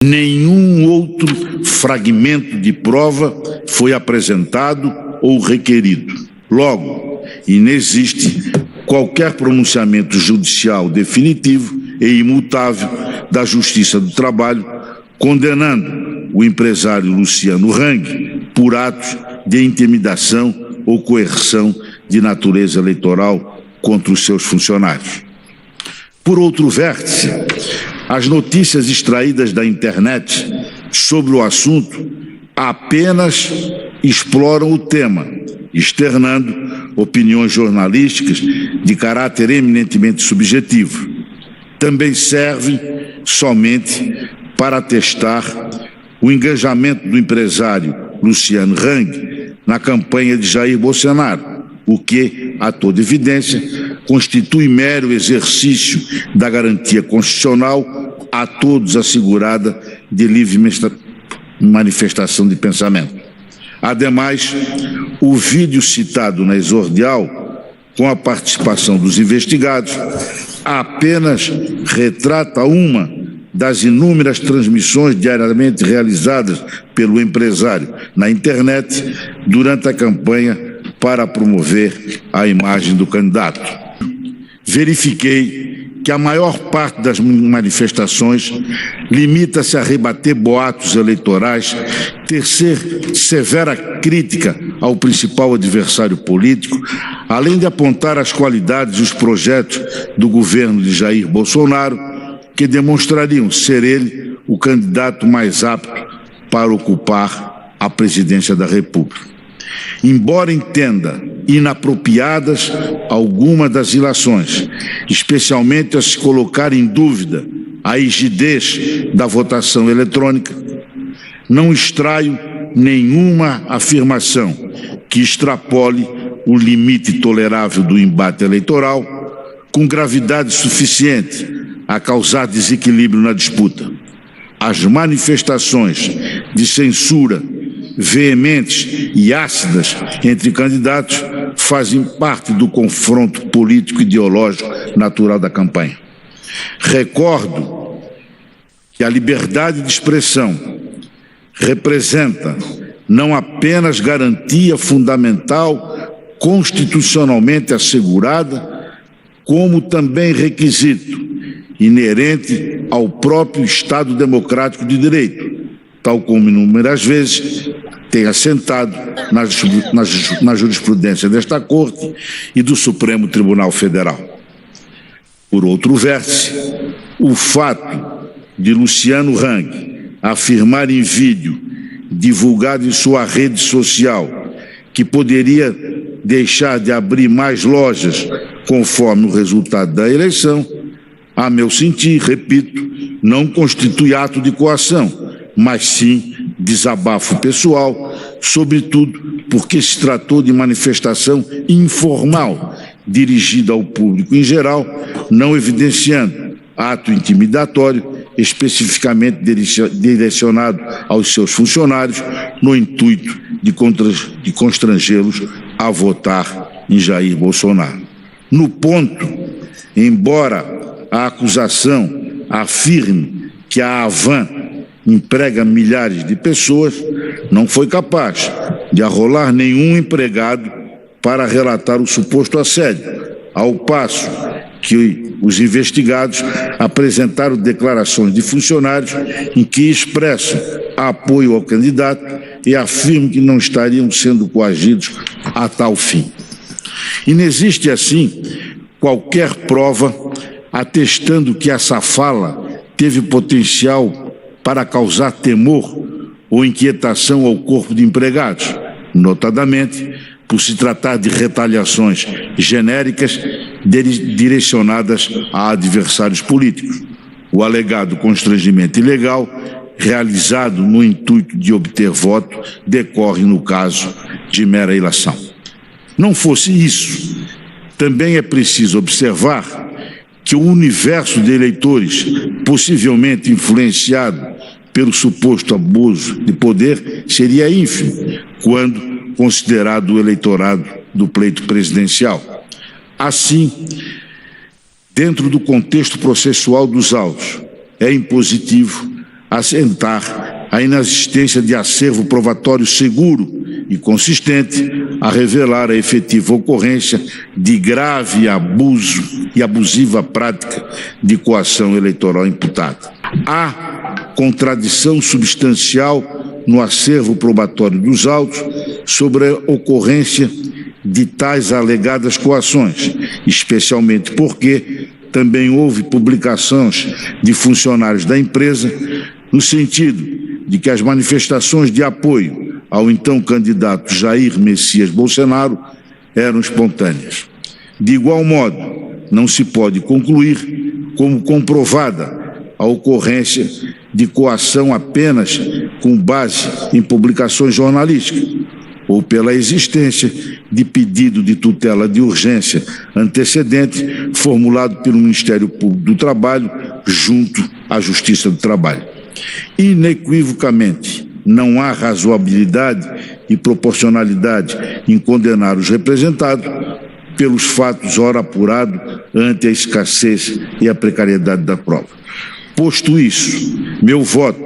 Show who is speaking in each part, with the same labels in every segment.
Speaker 1: Nenhum outro fragmento de prova foi apresentado ou requerido. Logo, inexiste qualquer pronunciamento judicial definitivo e imutável da Justiça do Trabalho condenando o empresário Luciano Hang por atos de intimidação ou coerção de natureza eleitoral contra os seus funcionários. Por outro vértice, as notícias extraídas da internet sobre o assunto apenas exploram o tema, externando opiniões jornalísticas de caráter eminentemente subjetivo. Também servem somente para atestar o engajamento do empresário Luciano Hang na campanha de Jair Bolsonaro, o que, a toda evidência, constitui mero exercício da garantia constitucional a todos assegurada de livre manifestação de pensamento. Ademais, o vídeo citado na exordial, com a participação dos investigados, apenas retrata uma das inúmeras transmissões diariamente realizadas pelo empresário na internet durante a campanha para promover a imagem do candidato. Verifiquei que a maior parte das manifestações limita-se a rebater boatos eleitorais, tecer severa crítica ao principal adversário político, além de apontar as qualidades e os projetos do governo de Jair Bolsonaro, que demonstrariam ser ele o candidato mais apto para ocupar a presidência da República. Embora entenda inapropriadas algumas das ilações, especialmente a se colocar em dúvida a rigidez da votação eletrônica, não extraio nenhuma afirmação que extrapole o limite tolerável do embate eleitoral com gravidade suficiente a causar desequilíbrio na disputa. As manifestações de censura veementes e ácidas entre candidatos fazem parte do confronto político-ideológico natural da campanha. Recordo que a liberdade de expressão representa não apenas garantia fundamental constitucionalmente assegurada, como também requisito inerente ao próprio Estado democrático de direito, tal como inúmeras vezes tem assentado na jurisprudência desta Corte e do Supremo Tribunal Federal. Por outro vértice, o fato de Luciano Hang afirmar em vídeo, divulgado em sua rede social, que poderia deixar de abrir mais lojas conforme o resultado da eleição, a meu sentir, repito, não constitui ato de coação, mas sim desabafo pessoal, sobretudo porque se tratou de manifestação informal, dirigida ao público em geral, não evidenciando ato intimidatório, especificamente direcionado aos seus funcionários, no intuito de constrangê-los a votar em Jair Bolsonaro. No ponto, embora a acusação afirme que a Havan emprega milhares de pessoas, não foi capaz de arrolar nenhum empregado para relatar o suposto assédio, ao passo que os investigados apresentaram declarações de funcionários em que expressam apoio ao candidato e afirmam que não estariam sendo coagidos a tal fim. Inexiste, assim, qualquer prova atestando que essa fala teve potencial para causar temor ou inquietação ao corpo de empregados, notadamente por se tratar de retaliações genéricas direcionadas a adversários políticos. O alegado constrangimento ilegal, realizado no intuito de obter voto, decorre no caso de mera ilação. Não fosse isso, também é preciso observar que o universo de eleitores, possivelmente influenciado pelo suposto abuso de poder, seria ínfimo, quando considerado o eleitorado do pleito presidencial. Assim, dentro do contexto processual dos autos, é impositivo assentar a inexistência de acervo probatório seguro e consistente a revelar a efetiva ocorrência de grave abuso e abusiva prática de coação eleitoral imputada. Há contradição substancial no acervo probatório dos autos sobre a ocorrência de tais alegadas coações, especialmente porque também houve publicações de funcionários da empresa no sentido de que as manifestações de apoio ao então candidato Jair Messias Bolsonaro eram espontâneas. De igual modo, não se pode concluir como comprovada a ocorrência de coação apenas com base em publicações jornalísticas ou pela existência de pedido de tutela de urgência antecedente formulado pelo Ministério Público do Trabalho junto à Justiça do Trabalho. Inequivocamente, não há razoabilidade e proporcionalidade em condenar os representados pelos fatos ora apurados ante a escassez e a precariedade da prova. Posto isso, meu voto,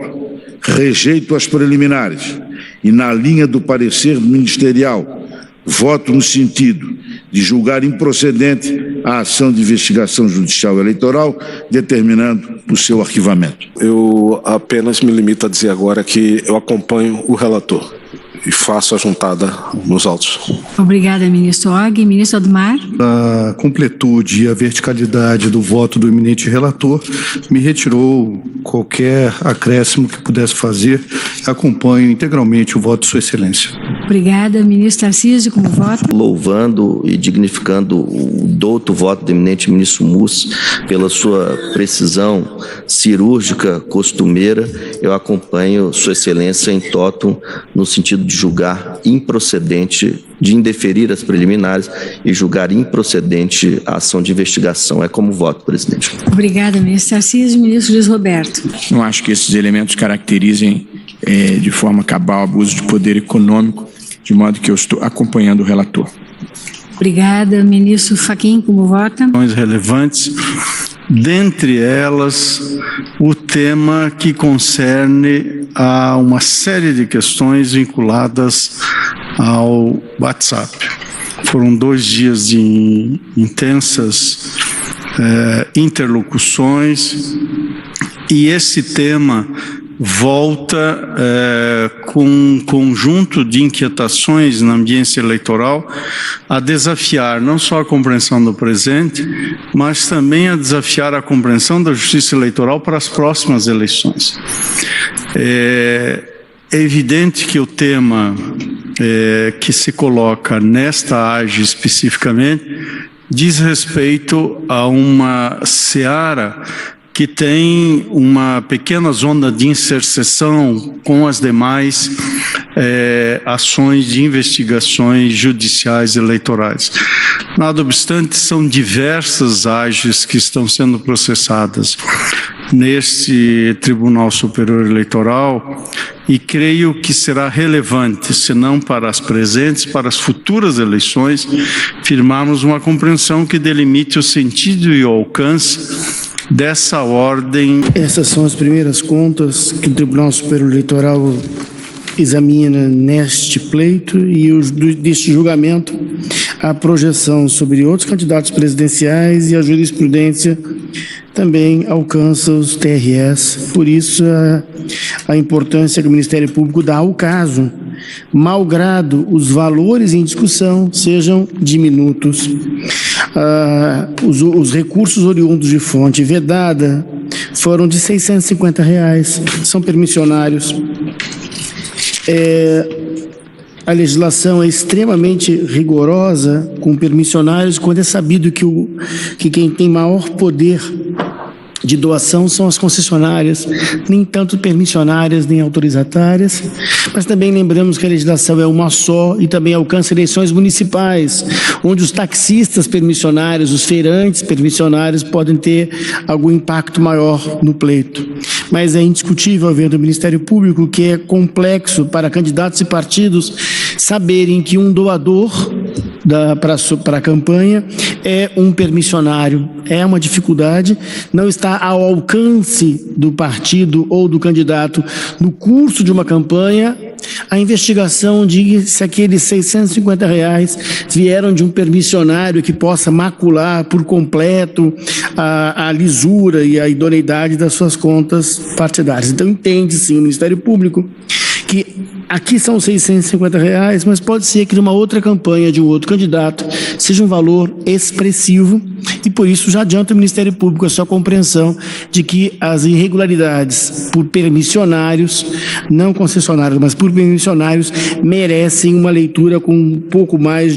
Speaker 1: rejeito as preliminares e, na linha do parecer ministerial, voto no sentido de julgar improcedente a ação de investigação judicial eleitoral, determinando o seu arquivamento.
Speaker 2: Eu apenas me limito a dizer agora que eu acompanho o relator e faço a juntada nos autos.
Speaker 3: Obrigada, ministro Og. Ministro Admar.
Speaker 4: A completude e a verticalidade do voto do eminente relator me retirou qualquer acréscimo que pudesse fazer. Acompanho integralmente o voto de Sua Excelência.
Speaker 3: Obrigada, ministro Tarcísio, como vota?
Speaker 5: Louvando e dignificando o douto voto do eminente ministro Mussi pela sua precisão cirúrgica costumeira, eu acompanho Sua Excelência em totum no sentido de julgar improcedente, de indeferir as preliminares e julgar improcedente a ação de investigação. É como voto, presidente.
Speaker 3: Obrigada, ministro Tarcísio. Ministro Luiz Roberto.
Speaker 6: Não acho que esses elementos caracterizem de forma cabal abuso de poder econômico, de modo que eu estou acompanhando o relator.
Speaker 3: Obrigada, ministro Fachin, como vota?
Speaker 4: Relevantes, dentre elas o tema que concerne a uma série de questões vinculadas ao WhatsApp. Foram 2 dias de intensas interlocuções e esse tema volta com um conjunto de inquietações na ambiência eleitoral a desafiar não só a compreensão do presente, mas também a desafiar a compreensão da justiça eleitoral para as próximas eleições. É evidente que o tema que se coloca nesta AGE especificamente diz respeito a uma seara que tem uma pequena zona de interseção com as demais ações de investigações judiciais eleitorais. Nada obstante, são diversas AGEs que estão sendo processadas neste Tribunal Superior Eleitoral e creio que será relevante, se não para as presentes, para as futuras eleições, firmarmos uma compreensão que delimite o sentido e o alcance dessa ordem.
Speaker 7: Essas são as primeiras contas que o Tribunal Superior Eleitoral examina neste pleito e deste julgamento a projeção sobre outros candidatos presidenciais e a jurisprudência também alcança os TRS. Por isso a importância que o Ministério Público dá ao caso, malgrado os valores em discussão sejam diminutos. Os recursos oriundos de fonte vedada foram de R$650, são permissionários. A legislação é extremamente rigorosa com permissionários, quando é sabido que quem tem maior poder de doação são as concessionárias, nem tanto permissionárias nem autorizatárias, mas também lembramos que a legislação é uma só e também alcança eleições municipais, onde os taxistas permissionários, os feirantes permissionários podem ter algum impacto maior no pleito. Mas é indiscutível, ao ver do Ministério Público, que é complexo para candidatos e partidos saberem que um doador para a campanha é um permissionário. É uma dificuldade, não está ao alcance do partido ou do candidato no curso de uma campanha a investigação de se aqueles R$650 vieram de um permissionário que possa macular por completo a lisura e a idoneidade das suas contas partidárias. Então entende sim o Ministério Público que aqui são R$650, mas pode ser que numa outra campanha de um outro candidato seja um valor expressivo e por isso já adianta o Ministério Público a sua compreensão de que as irregularidades por permissionários, não concessionários, mas por permissionários, merecem uma leitura com um pouco mais